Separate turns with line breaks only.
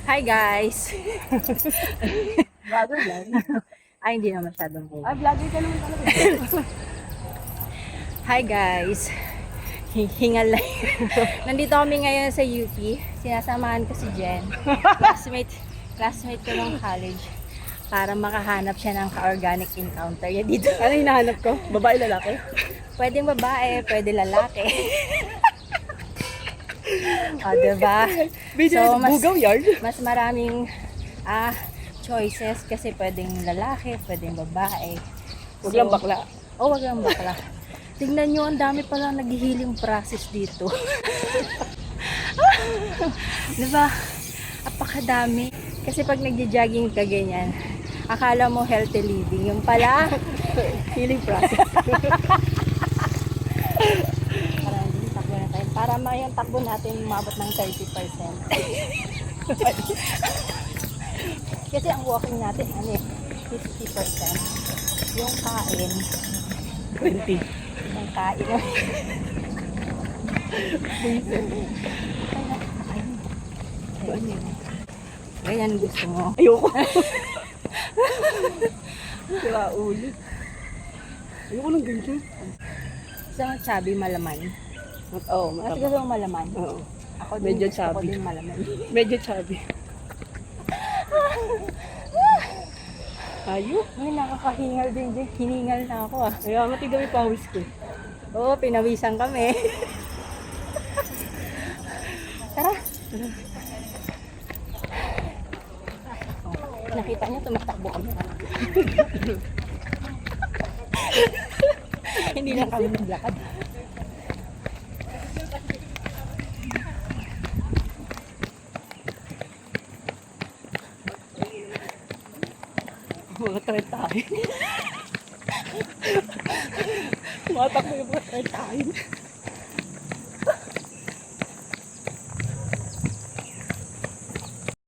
Hi guys!
Vlogger lang.
Ay, hindi na masyadong
Ah, vlogger ka naman talaga.
Hi guys! Hingal lang. Nandito kami ngayon sa UP. Sinasamahan ko si Jen. Classmate ko ng college. Para makahanap siya ng ka-organic encounter niya dito.
Ano hinahanap ko? Babae, lalaki?
Pwedeng babae, pwede lalaki. O, diba?
Video
So,
bugaw yard?
mas maraming choices kasi pwedeng lalaki, pwedeng babae.
Huwag lang bakla.
Wag lang bakla. Tingnan nyo, ang dami palang nag-healing process dito. Diba? Apakadami. Kasi pag nagja-jogging ka ganyan, akala mo healthy living. Yung pala,
Healing process.
parang takbo na tayo. Para yung takbo natin umabot ng 30%. Kasi ang walking natin, 50%. Yung kain,
20.
yung kain. Ganyan gusto mo.
Ayoko. Sira ulo. Ayoko lang ganyan.
Isang chubby malaman.
Oo,
Mas
mataba.
gusto mo malaman?
Oo.
Ako din,
Medyo
gusto ko
chubby.
din malaman.
Medyo chubby. Ayo.
Ay, nakakahingal din dyan. Hiningal na ako ah.
Kaya matigaw yung pawis ko.
Oo, pinawisan kami. Tara. Oh, nakita niyo, tumatakbo kami. Hindi lang kami naglakad.
Mga tretahin. Matakbo yung mga tretahin.